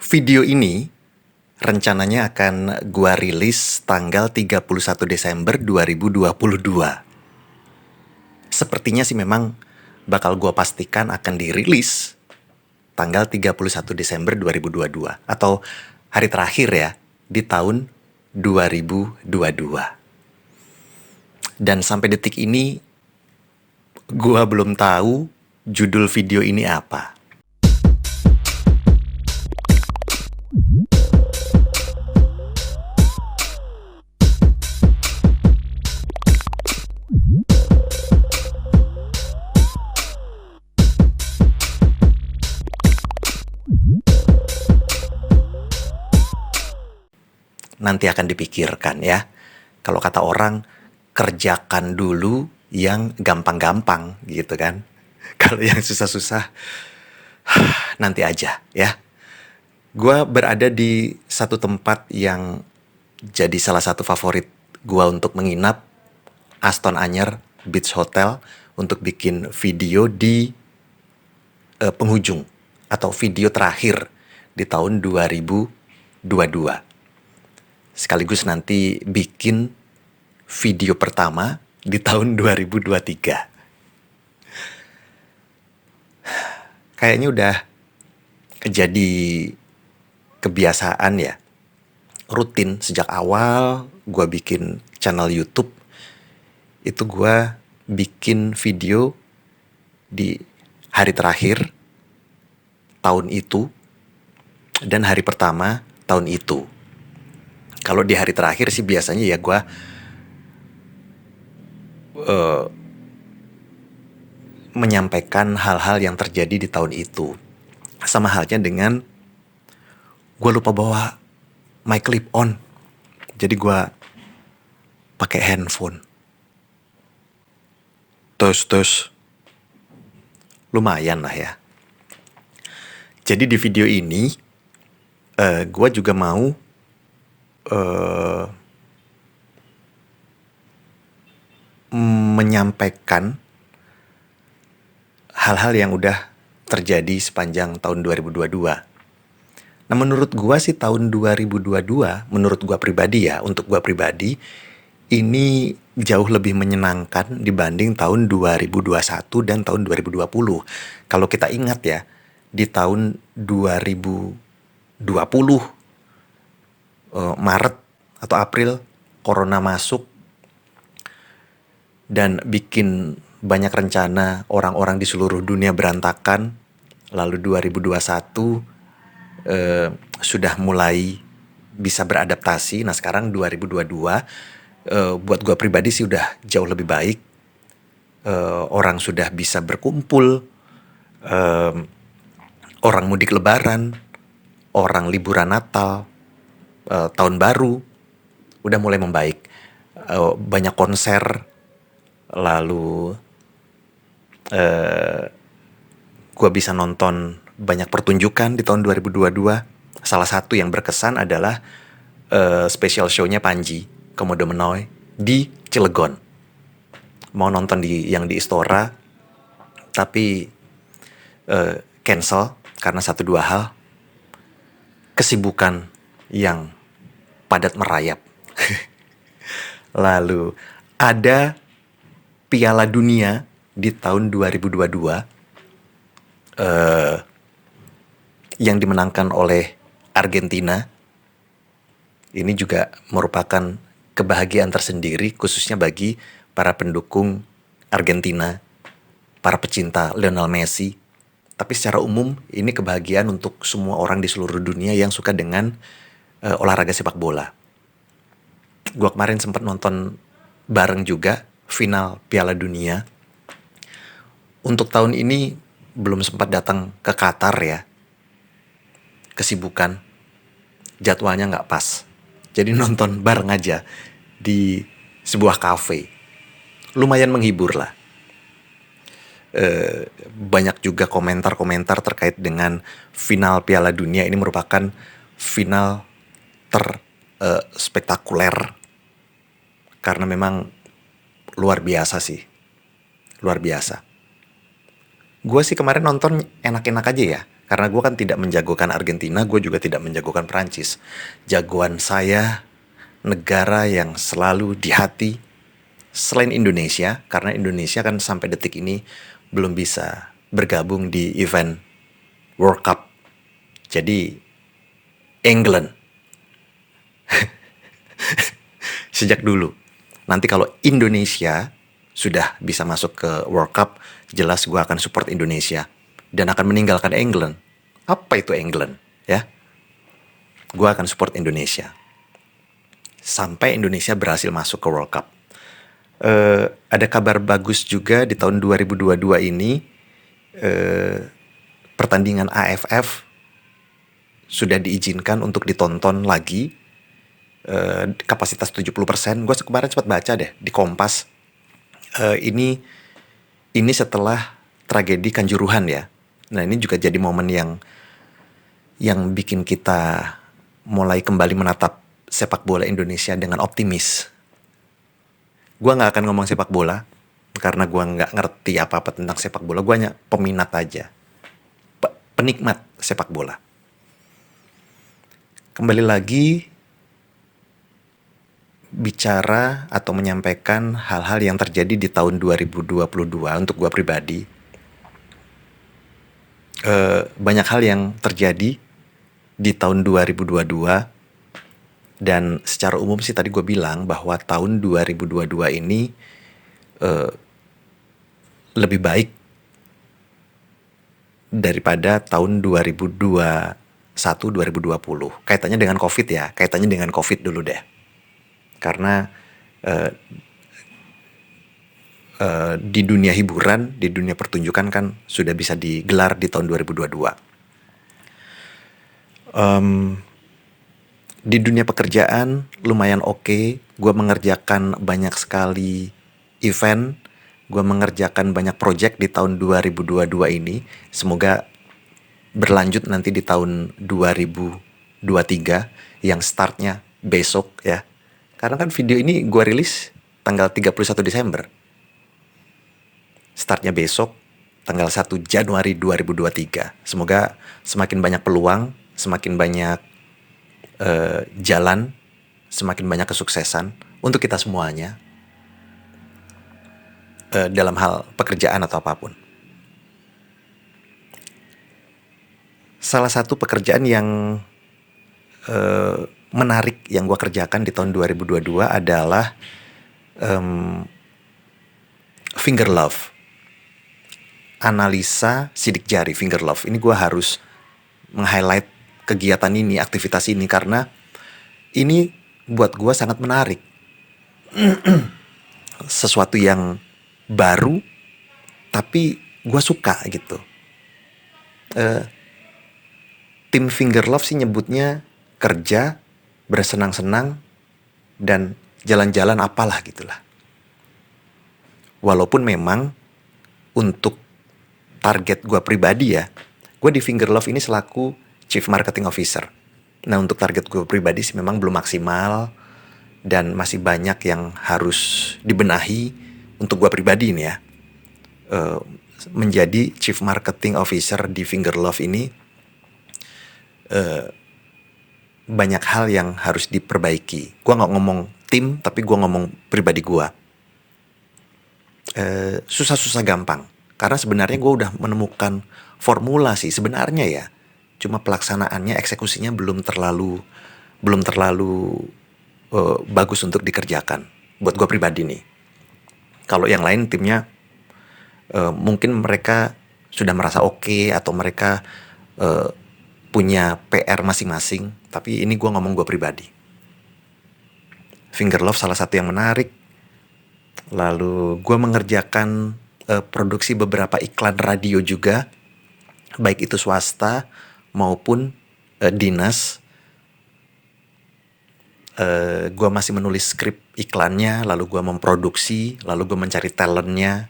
Video ini rencananya akan gua rilis tanggal 31 Desember 2022. Sepertinya sih memang bakal gua pastikan akan dirilis tanggal 31 Desember 2022 atau hari terakhir ya di tahun 2022. Dan sampai detik ini gua belum tahu judul video ini apa. Nanti akan dipikirkan ya. Kalau kata orang, kerjakan dulu yang gampang-gampang gitu kan. Kalau yang susah-susah, nanti aja ya. Gua berada di satu tempat yang jadi salah satu favorit gua untuk menginap, Aston Anyer Beach Hotel, untuk bikin video di penghujung atau video terakhir di tahun 2022. Sekaligus nanti bikin video pertama di tahun 2023. Kayaknya udah jadi kebiasaan ya. Rutin sejak awal gue bikin channel YouTube. Itu gue bikin video di hari terakhir tahun itu dan hari pertama tahun itu. Kalau di hari terakhir sih biasanya ya gue menyampaikan hal-hal yang terjadi di tahun itu. Sama halnya dengan gue lupa bawa mic clip on. Jadi gue pakai handphone. Tes. Lumayan lah ya. Jadi di video ini gue juga mau menyampaikan hal-hal yang udah terjadi sepanjang tahun 2022. Nah menurut gua sih tahun 2022, menurut gua pribadi ya, untuk gua pribadi, ini jauh lebih menyenangkan dibanding tahun 2021 dan tahun 2020. Kalau kita ingat ya, di tahun 2020, Maret atau April, Corona masuk dan bikin banyak rencana orang-orang di seluruh dunia berantakan. Lalu 2021 sudah mulai bisa beradaptasi. Nah sekarang 2022 buat gue pribadi sih udah jauh lebih baik. Orang sudah bisa berkumpul, orang mudik lebaran, orang liburan Natal, tahun baru udah mulai membaik. Banyak konser. Lalu gue bisa nonton banyak pertunjukan di tahun 2022. Salah satu yang berkesan adalah special show-nya Panji Komodo Menoy di Cilegon. Mau nonton yang di Istora, tapi cancel karena satu dua hal. Kesibukan yang padat merayap. Lalu ada Piala Dunia di tahun 2022 yang dimenangkan oleh Argentina. Ini juga merupakan kebahagiaan tersendiri khususnya bagi para pendukung Argentina, para pecinta Lionel Messi. Tapi secara umum ini kebahagiaan untuk semua orang di seluruh dunia yang suka dengan olahraga sepak bola. Gua kemarin sempat nonton bareng juga final Piala Dunia. Untuk tahun ini belum sempat datang ke Qatar ya. Kesibukan, jadwalnya nggak pas. Jadi nonton bareng aja di sebuah kafe. Lumayan menghibur lah. Banyak juga komentar-komentar terkait dengan final Piala Dunia. Ini merupakan final spektakuler karena memang luar biasa sih, luar biasa. Gue sih kemarin nonton enak-enak aja ya, Karena gue kan tidak menjagokan Argentina, gue juga tidak menjagokan Prancis. Jagoan saya negara yang selalu di hati selain Indonesia, karena Indonesia kan sampai detik ini belum bisa bergabung di event World Cup. Jadi England sejak dulu. Nanti kalau Indonesia sudah bisa masuk ke World Cup, jelas gue akan support Indonesia dan akan meninggalkan England. Apa itu England? Ya, gue akan support Indonesia sampai Indonesia berhasil masuk ke World Cup. Ada kabar bagus juga di tahun 2022 ini, pertandingan AFF sudah diizinkan untuk ditonton lagi, kapasitas 70%. Gue kemarin sempat baca deh di Kompas. Ini setelah tragedi Kanjuruhan ya. Nah, ini juga jadi momen yang bikin kita mulai kembali menatap sepak bola Indonesia dengan optimis. Gue nggak akan ngomong sepak bola karena gue nggak ngerti apa-apa tentang sepak bola. Gue hanya peminat aja, penikmat sepak bola. Kembali lagi bicara atau menyampaikan hal-hal yang terjadi di tahun 2022 untuk gue pribadi. Banyak hal yang terjadi di tahun 2022 dan secara umum sih tadi gue bilang bahwa tahun 2022 ini lebih baik daripada tahun 2021-2020. Kaitannya dengan COVID ya, kaitannya dengan COVID dulu deh. Karena di dunia hiburan, di dunia pertunjukan kan sudah bisa digelar di tahun 2022. Di dunia pekerjaan lumayan oke. Gue mengerjakan banyak sekali event, gue mengerjakan banyak project di tahun 2022 ini. Semoga berlanjut nanti di tahun 2023 yang startnya besok ya. Karena kan video ini gue rilis tanggal 31 Desember. Startnya besok tanggal 1 Januari 2023. Semoga semakin banyak peluang, semakin banyak jalan, semakin banyak kesuksesan untuk kita semuanya dalam hal pekerjaan atau apapun. Salah satu pekerjaan yang menarik yang gue kerjakan di tahun 2022 adalah finger love. Analisa sidik jari, finger love. Ini gue harus meng-highlight kegiatan ini, aktivitas ini, karena ini buat gue sangat menarik. Sesuatu yang baru, tapi gue suka gitu. Tim finger love sih nyebutnya kerja, bersenang-senang, dan jalan-jalan apalah gitulah. Walaupun memang untuk target gue pribadi ya, gue di finger love ini selaku Chief Marketing Officer. Nah, untuk target gue pribadi sih memang belum maksimal dan masih banyak yang harus dibenahi untuk gue pribadi ini ya. Menjadi Chief Marketing Officer di Finger Love ini banyak hal yang harus diperbaiki. Gue gak ngomong tim, tapi gue ngomong pribadi gue. Susah-susah gampang. Karena sebenarnya gue udah menemukan formula sih sebenarnya ya. Cuma pelaksanaannya, eksekusinya belum terlalu bagus untuk dikerjakan. Buat gue pribadi nih. Kalau yang lain timnya mungkin mereka sudah merasa oke, atau mereka punya PR masing-masing. Tapi ini gue ngomong gue pribadi. Finger Love salah satu yang menarik. Lalu gue mengerjakan produksi beberapa iklan radio juga. Baik itu swasta maupun dinas. Gue masih menulis skrip iklannya, lalu gue memproduksi, lalu gue mencari talentnya.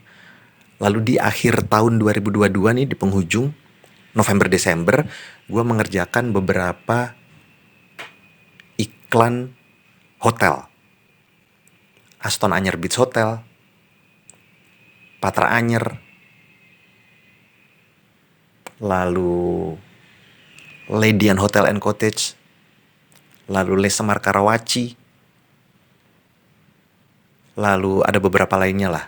Lalu di akhir tahun 2022 nih, di penghujung November-Desember, gue mengerjakan beberapa iklan hotel. Aston Anyer Beach Hotel, Patra Anyer, lalu Ledian Hotel and Cottage, lalu Les Semar Karawaci, lalu ada beberapa lainnya lah.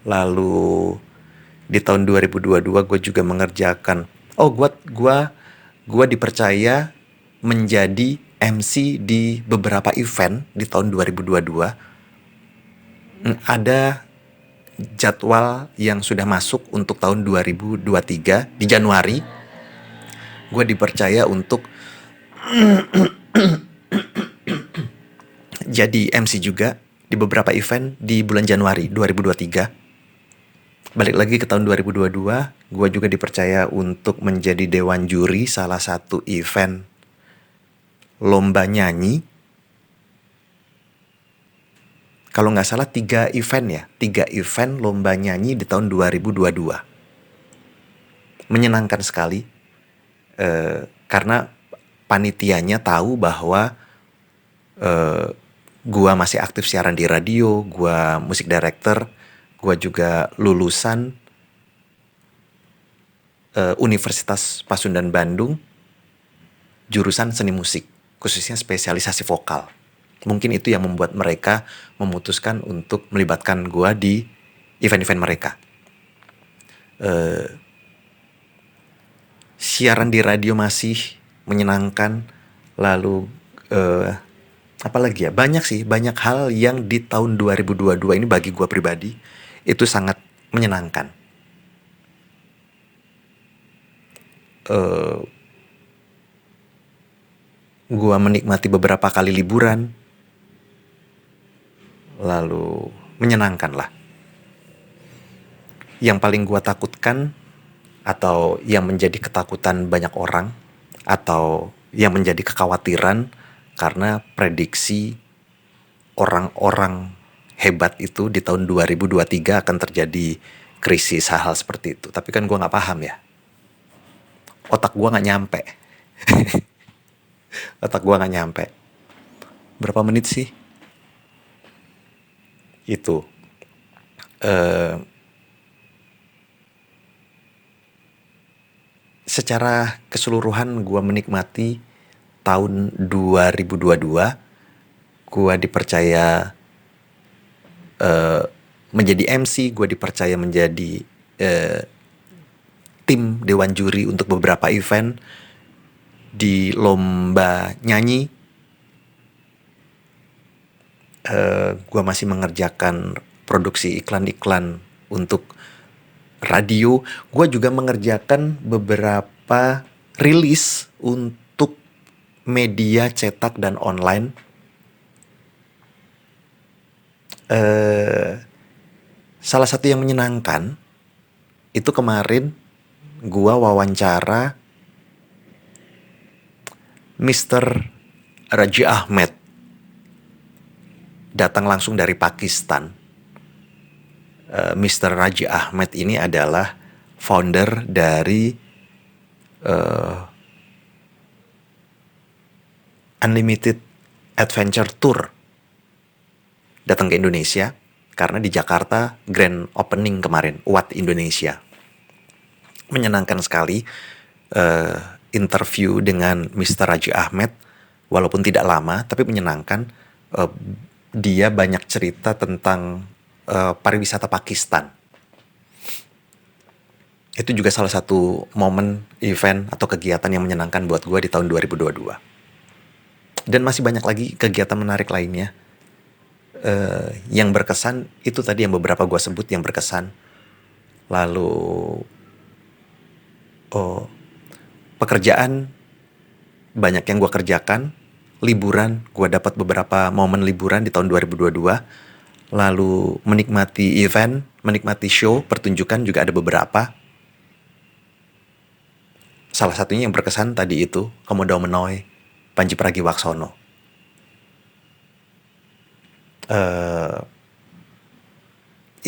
Lalu di tahun 2022 gue juga mengerjakan, gue dipercaya menjadi MC di beberapa event di tahun 2022. Ada jadwal yang sudah masuk untuk tahun 2023 di Januari. Gue dipercaya untuk jadi MC juga di beberapa event di bulan Januari 2023. Balik lagi ke tahun 2022, gue juga dipercaya untuk menjadi dewan juri salah satu event lomba nyanyi. Kalau nggak salah 3 event lomba nyanyi di tahun 2022. Menyenangkan sekali, karena panitianya tahu bahwa gua masih aktif siaran di radio, gua musik director, gua juga lulusan Universitas Pasundan Bandung, jurusan seni musik, khususnya spesialisasi vokal. Mungkin itu yang membuat mereka memutuskan untuk melibatkan gua di event-event mereka. Siaran di radio masih menyenangkan. Lalu apalagi ya, banyak hal yang di tahun 2022 ini bagi gue pribadi itu sangat menyenangkan. Gue menikmati beberapa kali liburan, lalu menyenangkan lah. Yang paling gue takutkan, atau yang menjadi ketakutan banyak orang, atau yang menjadi kekhawatiran, karena prediksi orang-orang hebat itu di tahun 2023 akan terjadi krisis, hal-hal seperti itu. Tapi kan gue gak paham ya. Otak gue gak nyampe. Otak gue gak nyampe. Berapa menit sih? Itu. Secara keseluruhan gue menikmati tahun 2022. Gue dipercaya menjadi MC, gue dipercaya menjadi tim dewan juri untuk beberapa event di lomba nyanyi. Gue masih mengerjakan produksi iklan-iklan untuk radio. Gue juga mengerjakan beberapa rilis untuk media cetak dan online. Salah satu yang menyenangkan itu kemarin gue wawancara Mr. Raji Ahmed, datang langsung dari Pakistan. Mr. Raji Ahmed ini adalah founder dari Unlimited Adventure Tour, datang ke Indonesia karena di Jakarta grand opening kemarin, UAT Indonesia. Menyenangkan sekali interview dengan Mr. Raji Ahmed, walaupun tidak lama tapi menyenangkan. Dia banyak cerita tentang pariwisata Pakistan. Itu juga salah satu momen, event atau kegiatan yang menyenangkan buat gue di tahun 2022. Dan masih banyak lagi kegiatan menarik lainnya. Yang berkesan itu tadi yang beberapa gue sebut yang berkesan. Lalu pekerjaan banyak yang gue kerjakan. Liburan, gue dapat beberapa momen liburan di tahun 2022. Lalu menikmati event, menikmati show, pertunjukan juga ada beberapa. Salah satunya yang berkesan tadi itu Komodo Menoy, Panji Pragiwaksono.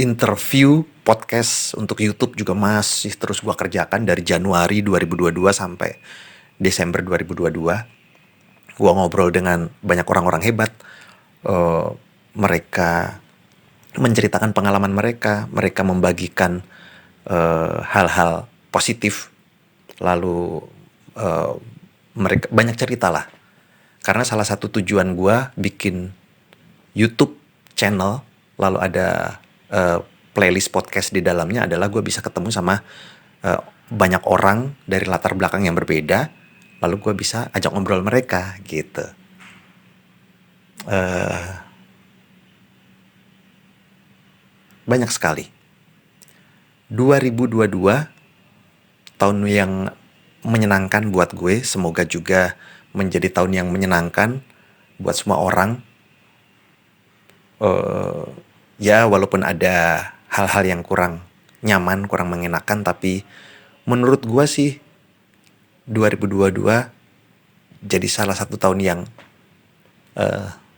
Interview podcast untuk YouTube juga masih terus gue kerjakan dari Januari 2022 sampai Desember 2022. Gue ngobrol dengan banyak orang-orang hebat. Mereka menceritakan pengalaman mereka. Mereka membagikan hal-hal positif. Lalu mereka banyak cerita lah. Karena salah satu tujuan gue bikin YouTube channel, lalu ada playlist podcast di dalamnya adalah gue bisa ketemu sama banyak orang dari latar belakang yang berbeda, lalu gue bisa ajak ngobrol mereka gitu. Banyak sekali. 2022 tahun yang menyenangkan buat gue, semoga juga menjadi tahun yang menyenangkan buat semua orang. Ya walaupun ada hal-hal yang kurang nyaman, kurang mengenakan, tapi menurut gue sih 2022 jadi salah satu tahun yang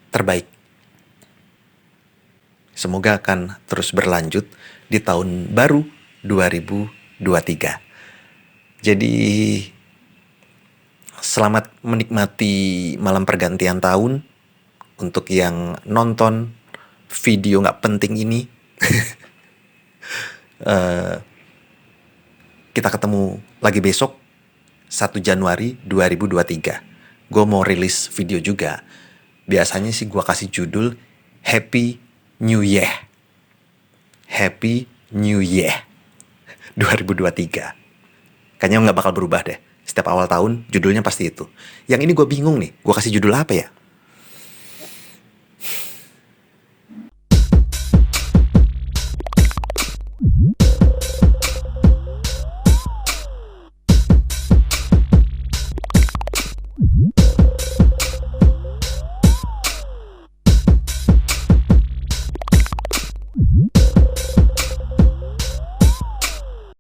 terbaik. Semoga akan terus berlanjut di tahun baru 2023. Jadi selamat menikmati malam pergantian tahun. Untuk yang nonton video gak penting ini, kita ketemu lagi besok 1 Januari 2023. Gue mau rilis video juga. Biasanya sih gue kasih judul Happy New Year. Happy New Year 2023. Kayaknya gak bakal berubah deh. Setiap awal tahun judulnya pasti itu. Yang ini gue bingung nih, gue kasih judul apa ya?